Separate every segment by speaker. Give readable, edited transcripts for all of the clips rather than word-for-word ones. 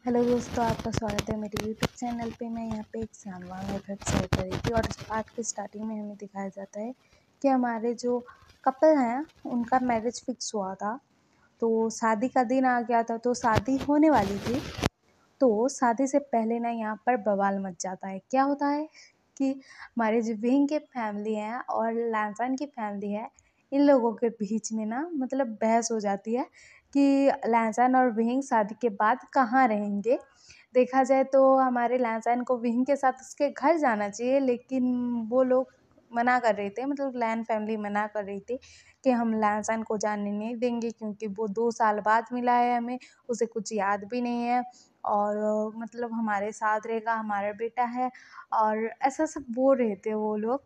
Speaker 1: Hello दोस्तों, आपका स्वागत है मेरे यूट्यूब चैनल पे। मैं यहाँ पे एक जानवर इफेक्ट शेयर कर रही थी और इस पार्ट के स्टार्टिंग में हमें दिखाया जाता है कि हमारे जो कपल हैं उनका मैरिज फिक्स हुआ था। तो शादी का दिन आ गया था, तो शादी होने वाली थी। तो शादी से पहले ना यहाँ पर बवाल मच जाता है। क्या होता है कि हमारे जो विंग के फैमिली हैं और लैंसन की फैमिली है, इन लोगों के बीच में ना मतलब बहस हो जाती है कि लैंसन और विंग शादी के बाद कहाँ रहेंगे। देखा जाए तो हमारे लैंसन को विंग के साथ उसके घर जाना चाहिए, लेकिन वो लोग मना कर रहे थे, मतलब लैन फैमिली मना कर रही थी कि हम लैंसन को जाने नहीं देंगे क्योंकि वो 2 साल बाद मिला है हमें, उसे कुछ याद भी नहीं है और मतलब हमारे साथ रहेगा, हमारा बेटा है और ऐसा सब बोल रहे थे वो लोग।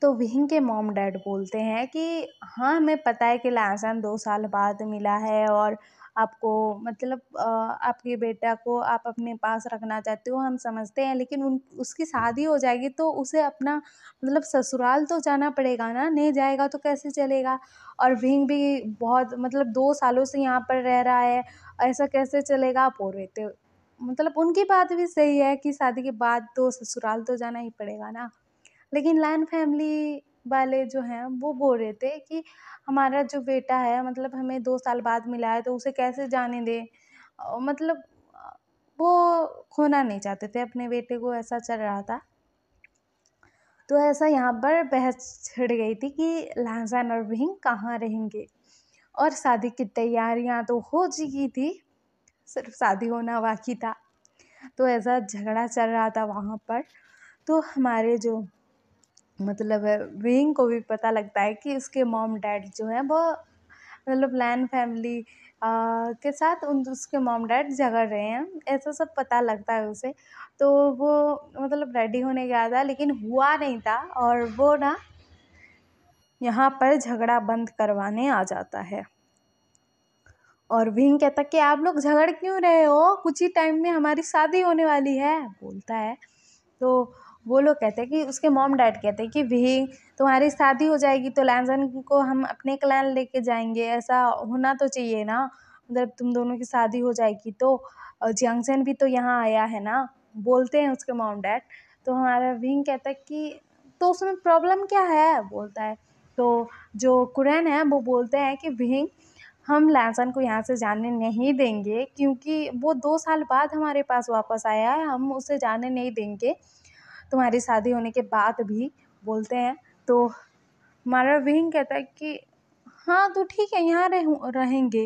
Speaker 1: तो विहिंग के मॉम डैड बोलते हैं कि हाँ, हमें पता है कि लैंसन 2 साल बाद मिला है और आपको मतलब आपके बेटा को आप अपने पास रखना चाहते हो, हम समझते हैं, लेकिन उसकी शादी हो जाएगी तो उसे अपना मतलब ससुराल तो जाना पड़ेगा ना, नहीं जाएगा तो कैसे चलेगा। और विहिंग भी बहुत मतलब 2 सालों से यहाँ पर रह रहा है, ऐसा कैसे चलेगा, आप बोल रहे थे। मतलब उनकी बात भी सही है कि शादी के बाद तो ससुराल तो जाना ही पड़ेगा ना। लेकिन लैन फैमिली वाले जो हैं वो बोल रहे थे कि हमारा जो बेटा है मतलब हमें 2 साल बाद मिला है तो उसे कैसे जाने दें। मतलब वो खोना नहीं चाहते थे अपने बेटे को, ऐसा चल रहा था। तो ऐसा यहाँ पर बहस छिड़ गई थी कि लहसन और विहिंग कहाँ रहेंगे। और शादी की तैयारियां तो हो चुकी थी, सिर्फ शादी होना बाकी था। तो ऐसा झगड़ा चल रहा था वहाँ पर। तो हमारे जो मतलब विंग को भी पता लगता है कि उसके मॉम डैड जो है वो मतलब लैन फैमिली के साथ उसके मॉम डैड झगड़ रहे हैं, ऐसा सब पता लगता है उसे। तो वो मतलब रेडी होने गया था लेकिन हुआ नहीं था और वो ना यहाँ पर झगड़ा बंद करवाने आ जाता है। और विंग कहता कि आप लोग झगड़ क्यों रहे हो, कुछ ही टाइम में हमारी शादी होने वाली है, बोलता है। तो वो लोग कहते हैं कि उसके मॉम डैड कहते हैं कि विंग तुम्हारी शादी हो जाएगी तो लैंसन को हम अपने क्लैन लेके जाएंगे, ऐसा होना तो चाहिए ना, मतलब तुम दोनों की शादी हो जाएगी तो जंक्शन भी तो यहाँ आया है ना, बोलते हैं उसके मॉम डैड। तो हमारा विंग कहता है कि तो उसमें प्रॉब्लम क्या है, बोलता है। तो जो कुरैन है वो बोलते हैं कि विंग हम लैंसन को यहाँ से जाने नहीं देंगे क्योंकि वो 2 साल बाद हमारे पास वापस आया है, हम उसे जाने नहीं देंगे तुम्हारी शादी होने के बाद भी, बोलते हैं। तो हमारा विंग कहता है कि हाँ तो ठीक है, यहाँ रहेंगे।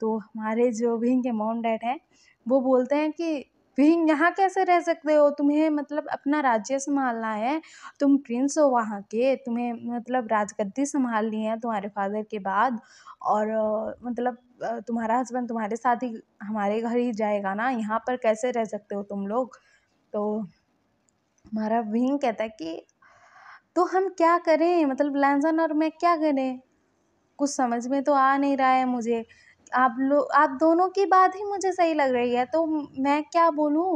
Speaker 1: तो हमारे जो विंग के मॉम डैड हैं वो बोलते हैं कि विंग यहाँ कैसे रह सकते हो, तुम्हें मतलब अपना राज्य संभालना है, तुम प्रिंस हो वहाँ के, तुम्हें मतलब राजगद्दी संभालनी है तुम्हारे फादर के बाद। और मतलब तुम्हारा हस्बैंड तुम्हारे साथ ही हमारे घर ही जाएगा ना, यहाँ पर कैसे रह सकते हो तुम लोग। तो हमारा विंग कहता है कि तो हम क्या करें, मतलब लैंसन और मैं क्या करें, कुछ समझ में तो आ नहीं रहा है मुझे। आप दोनों की बात ही मुझे सही लग रही है तो मैं क्या बोलूँ।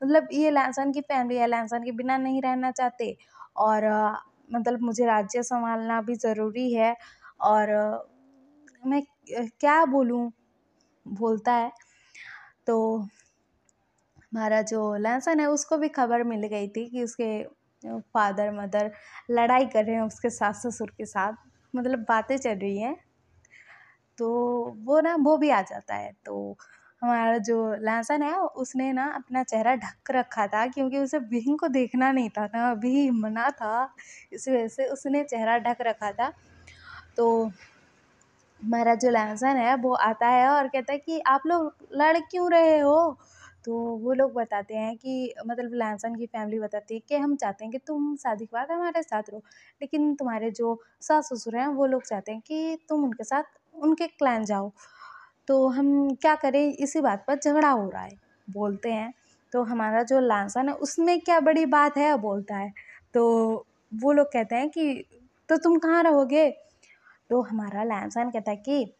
Speaker 1: मतलब ये लैंसन की फैमिली है, लैंसन के बिना नहीं रहना चाहते और मतलब मुझे राज्य संभालना भी ज़रूरी है और मैं क्या बोलूँ, बोलता है। तो हमारा जो लहसन है उसको भी खबर मिल गई थी कि उसके फादर मदर लड़ाई कर रहे हैं उसके सास ससुर के साथ, मतलब बातें चल रही हैं। तो वो भी आ जाता है। तो हमारा जो लहसन है उसने ना अपना चेहरा ढक रखा था क्योंकि उसे विंग को देखना नहीं था ना, अभी मना था, इस वजह से उसने चेहरा ढक रखा था। तो हमारा जो लहसन है वो आता है और कहता है कि आप लोग लड़ क्यों रहे हो। तो वो लोग बताते हैं कि मतलब लहसन की फैमिली बताती है कि हम चाहते हैं कि तुम शादी के बाद हमारे साथ रहो, लेकिन तुम्हारे जो सास ससुर हैं वो लोग चाहते हैं कि तुम उनके साथ उनके क्लैन जाओ, तो हम क्या करें, इसी बात पर झगड़ा हो रहा है, बोलते हैं। तो हमारा जो लहसन है उसमें क्या बड़ी बात है, बोलता है। तो वो लोग कहते हैं कि तो तुम कहाँ रहोगे। तो हमारा लहसन कहता है कि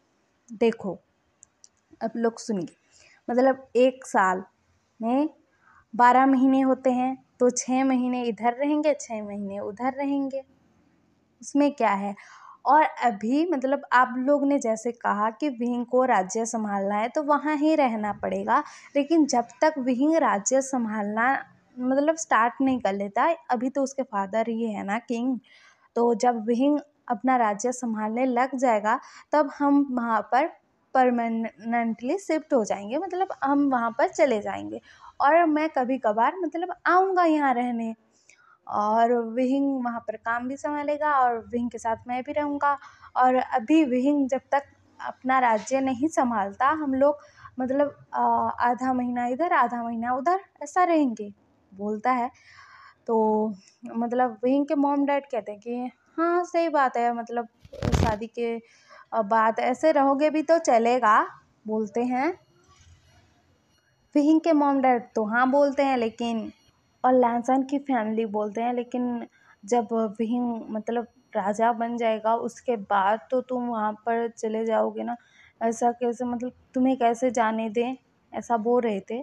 Speaker 1: देखो, अब लोग सुनिए, मतलब 1 साल में 12 महीने होते हैं तो 6 महीने इधर रहेंगे 6 महीने उधर रहेंगे, उसमें क्या है। और अभी मतलब आप लोग ने जैसे कहा कि विहिंग को राज्य संभालना है तो वहाँ ही रहना पड़ेगा, लेकिन जब तक विहिंग राज्य संभालना मतलब स्टार्ट नहीं कर लेता, अभी तो उसके फादर ही है ना किंग, तो जब विहिंग अपना राज्य संभालने लग जाएगा तब हम वहाँ पर परमानेंटली शिफ्ट हो जाएंगे, मतलब हम वहाँ पर चले जाएंगे और मैं कभी कभार मतलब आऊँगा यहाँ रहने, और विहिंग वहाँ पर काम भी संभालेगा और विहिंग के साथ मैं भी रहूँगा। और अभी विहिंग जब तक अपना राज्य नहीं संभालता हम लोग मतलब आधा महीना इधर आधा महीना उधर ऐसा रहेंगे, बोलता है। तो मतलब विहिंग के मॉम डैड कहते हैं कि हाँ सही बात है, मतलब शादी के बाद ऐसे रहोगे भी तो चलेगा, बोलते हैं। विहिंग के मॉम डैड तो हाँ बोलते हैं, लेकिन और लैंसन की फैमिली बोलते हैं, लेकिन जब विहिंग मतलब राजा बन जाएगा उसके बाद तो तुम वहाँ पर चले जाओगे ना, ऐसा कैसे, मतलब तुम्हें कैसे जाने दें, ऐसा बोल रहे थे।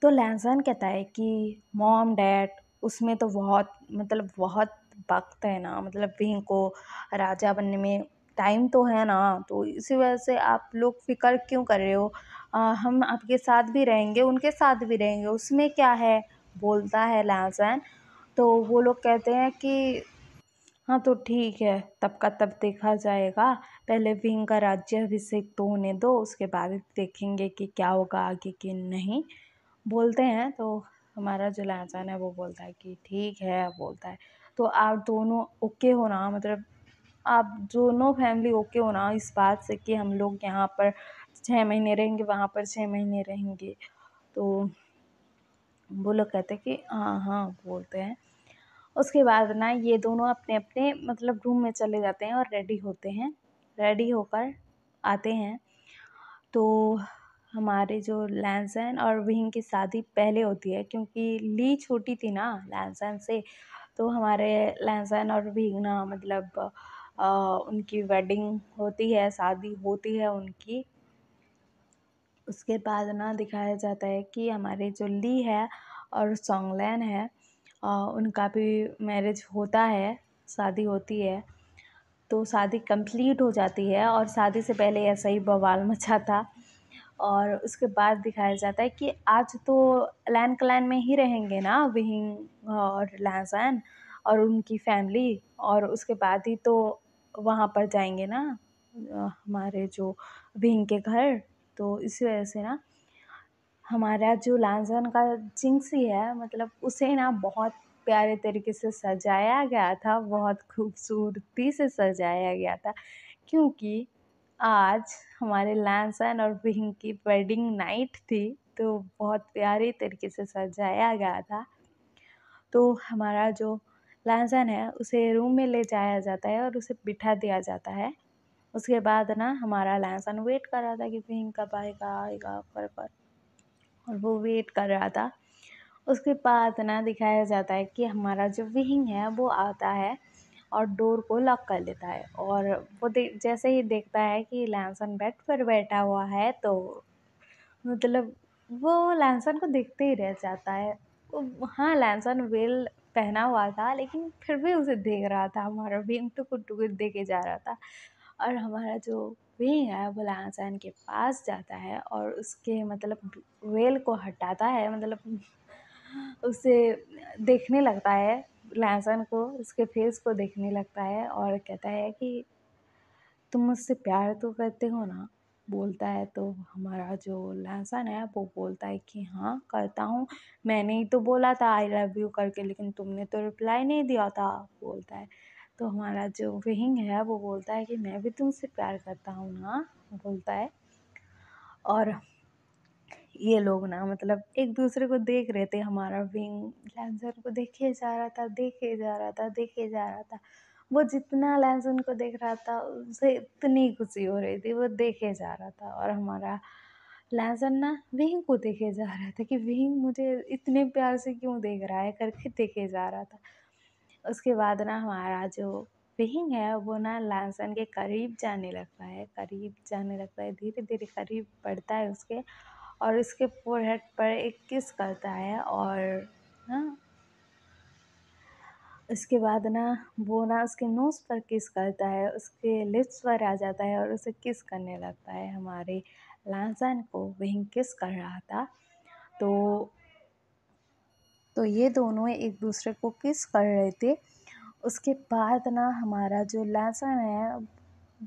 Speaker 1: तो लैंसन कहता है कि मॉम डैड उसमें तो बहुत मतलब बहुत वक्त है ना, मतलब विहिंग को राजा बनने में टाइम तो है ना, तो इसी वजह से आप लोग फिक्र क्यों कर रहे हो, हम आपके साथ भी रहेंगे उनके साथ भी रहेंगे, उसमें क्या है, बोलता है लैंसन। तो वो लोग कहते हैं कि हाँ तो ठीक है, तब का तब देखा जाएगा, पहले विंग का राज्याभिषेक तो होने दो, उसके बाद देखेंगे कि क्या होगा आगे कि नहीं, बोलते हैं। तो हमारा जो लहसन है वो बोलता है कि ठीक है, बोलता है। तो आप दोनों ओके हो ना, मतलब आप दोनों फैमिली ओके हो ना इस बात से कि हम लोग यहाँ पर 6 महीने रहेंगे वहाँ पर 6 महीने रहेंगे। तो वो लोग कहते हैं कि हाँ हाँ, बोलते हैं। उसके बाद ना ये दोनों अपने अपने मतलब रूम में चले जाते हैं और रेडी होते हैं, रेडी होकर आते हैं। तो हमारे जो लैंसन और विंग की शादी पहले होती है, क्योंकि ली छोटी थी ना लैंसन से, तो हमारे लैंसन और विंग ना मतलब उनकी वेडिंग होती है, शादी होती है उनकी। उसके बाद ना दिखाया जाता है कि हमारे जो ली है और सोंगलैन है उनका भी मैरिज होता है, शादी होती है। तो शादी कंप्लीट हो जाती है और शादी से पहले ऐसा ही बवाल मचा था। और उसके बाद दिखाया जाता है कि आज तो लैन क्लैन में ही रहेंगे ना विहिंग और लैंसन और उनकी फैमिली, और उसके बाद ही तो वहाँ पर जाएंगे ना हमारे जो विहिंग के घर। तो इसी वजह से ना हमारा जो लैंसन का जिंक्सी है मतलब उसे ना बहुत प्यारे तरीके से सजाया गया था, बहुत खूबसूरती से सजाया गया था, क्योंकि आज हमारे लैंसन और विंग की वेडिंग नाइट थी, तो बहुत प्यारे तरीके से सजाया गया था। तो हमारा जो लैंसन है उसे रूम में ले जाया जाता है और उसे बिठा दिया जाता है। उसके बाद ना हमारा लैंसन वेट कर रहा था कि विंग कब आएगा आएगा कर, और वो वेट कर रहा था। उसके बाद ना दिखाया जाता है कि हमारा जो विंग है वो आता है और डोर को लॉक कर लेता है, और वो जैसे ही देखता है कि लैंसन बेड पर बैठा हुआ है तो मतलब वो लैंसन को देखते ही रह जाता है। हाँ, लैंसन वेल पहना हुआ था लेकिन फिर भी उसे देख रहा था, हमारा विंग टुकुर टुकुर देखे जा रहा था। और हमारा जो विंग है वो लैंसन के पास जाता है और उसके मतलब वेल को हटाता है, मतलब उसे देखने लगता है, लहसन को उसके फेस को देखने लगता है और कहता है कि तुम मुझसे प्यार तो करते हो ना, बोलता है। तो हमारा जो लहसन है वो बोलता है कि हाँ करता हूँ, मैंने ही तो बोला था आई लव यू करके, लेकिन तुमने तो रिप्लाई नहीं दिया था, बोलता है। तो हमारा जो विंग है वो बोलता है कि मैं भी तुमसे प्यार करता हूँ ना, बोलता है। और ये लोग ना मतलब एक दूसरे को देख रहे थे, हमारा विंग लैंसर को देखे जा रहा था, देखे जा रहा था, देखे जा रहा था। वो जितना लैंसन को देख रहा था उसे इतनी खुशी हो रही थी, वो देखे जा रहा था। और हमारा लैंसन ना विंग को देखे जा रहा था कि विंग मुझे इतने प्यार से क्यों देख रहा है करके देखे जा रहा था। उसके बाद ना हमारा जो विंग है वो ना लैंसन के करीब जाने लगता है, करीब जाने लगता है, धीरे धीरे करीब बढ़ता है उसके, और उसके फोरहेड पर एक किस करता है। और हाँ, उसके बाद ना वो ना उसके नोज़ पर किस करता है, उसके लिप्स पर आ जाता है और उसे किस करने लगता है। हमारे लहसुन को वहीं किस कर रहा था। तो ये दोनों एक दूसरे को किस कर रहे थे। उसके बाद ना हमारा जो लहसुन है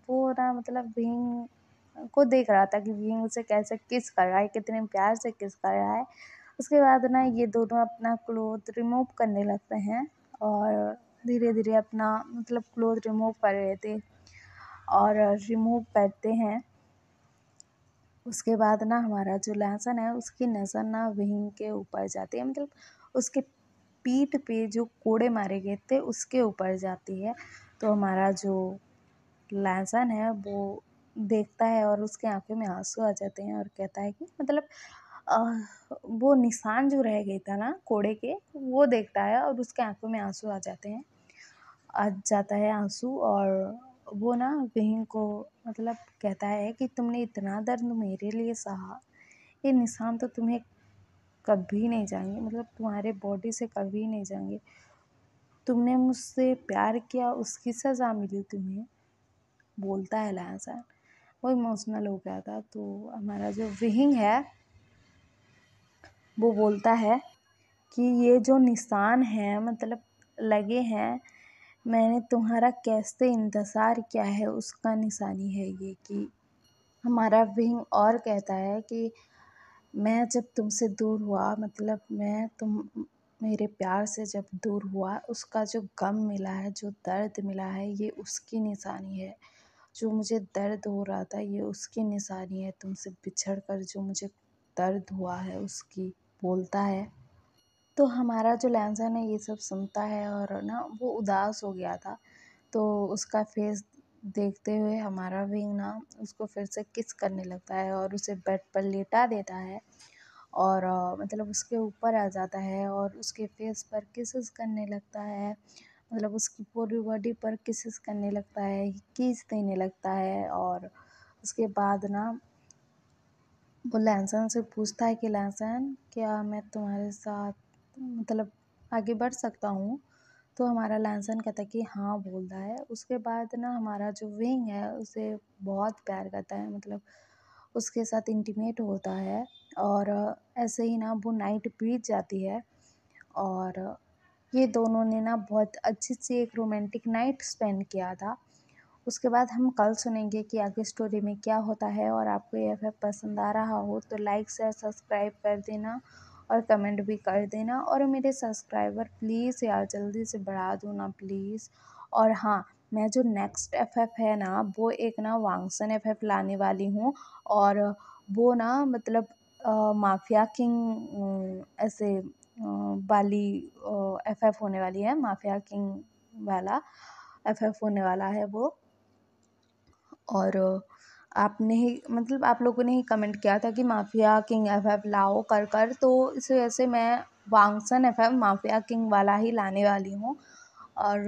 Speaker 1: वो ना मतलब विंग को देख रहा था कि विंग उसे कैसे किस कर रहा है, कितने प्यार से किस कर रहा है। उसके बाद ना ये दोनों अपना क्लोथ रिमूव करने लगते हैं और धीरे धीरे अपना मतलब क्लोथ रिमूव कर रहे थे और रिमूव करते हैं। उसके बाद ना हमारा जो लहसुन है उसकी नज़र ना विंग के ऊपर जाती है, मतलब उसके पीठ पे जो कोड़े मारे गए थे उसके ऊपर जाती है। तो हमारा जो लहसुन है वो देखता है और उसकी आंखों में आंसू आ जाते हैं और कहता है कि मतलब अ, वो निशान जो रह गए था ना कोड़े के, वो देखता है और उसके आंखों में आंसू आ जाते हैं, आ जाता है आंसू। और वो ना विंग को मतलब कहता है कि तुमने इतना दर्द मेरे लिए सहा, ये निशान तो तुम्हें कभी नहीं जाएंगे, मतलब तुम्हारे बॉडी से कभी नहीं जाएंगे। तुमने मुझसे प्यार किया उसकी सज़ा मिली तुम्हें, बोलता है लहसुन। वो इमोशनल हो गया था। तो हमारा जो विंग है वो बोलता है कि ये जो निशान है मतलब लगे हैं, मैंने तुम्हारा कैसे इंतज़ार किया है उसका निशानी है ये। कि हमारा विंग और कहता है कि मैं जब तुमसे दूर हुआ, मतलब मैं तुम मेरे प्यार से जब दूर हुआ, उसका जो गम मिला है, जो दर्द मिला है, ये उसकी निशानी है। जो मुझे दर्द हो रहा था ये उसकी निशानी है, तुमसे बिछड़ कर जो मुझे दर्द हुआ है उसकी, बोलता है। तो हमारा जो लहसुन है ये सब सुनता है और ना वो उदास हो गया था। तो उसका फेस देखते हुए हमारा विंग ना उसको फिर से किस करने लगता है और उसे बेड पर लेटा देता है और मतलब उसके ऊपर आ जाता है और उसके फेस पर किसेस करने लगता है, मतलब उसकी पूरी बॉडी पर किसेस करने लगता है, किस देने लगता है। और उसके बाद ना वो लहसुन से पूछता है कि लहसुन क्या मैं तुम्हारे साथ मतलब आगे बढ़ सकता हूँ। तो हमारा लहसुन कहता है कि हाँ, बोलता है। उसके बाद ना हमारा जो विंग है उसे बहुत प्यार करता है, मतलब उसके साथ इंटीमेट होता है। और ऐसे ही ना वो नाइट बीत जाती है और ये दोनों ने ना बहुत अच्छी सी एक रोमांटिक नाइट स्पेंड किया था। उसके बाद हम कल सुनेंगे कि आगे स्टोरी में क्या होता है। और आपको ये एफ पसंद आ रहा हो तो लाइक शेयर सब्सक्राइब कर देना और कमेंट भी कर देना। और मेरे सब्सक्राइबर प्लीज़ यार जल्दी से बढ़ा दो ना प्लीज़। और हाँ, मैं जो नेक्स्ट एफ है ना वो एक ना वांगसन एफ लाने वाली हूँ। और वो ना मतलब माफिया किंग ऐसे वाली एफ होने वाली है, माफिया किंग वाला एफ होने वाला है वो। और आपने ही मतलब आप लोगों ने ही कमेंट किया था कि माफिया किंग एफ लाओ कर कर, तो इस वजह से मैं वांगसन एफ माफिया किंग वाला ही लाने वाली हूँ। और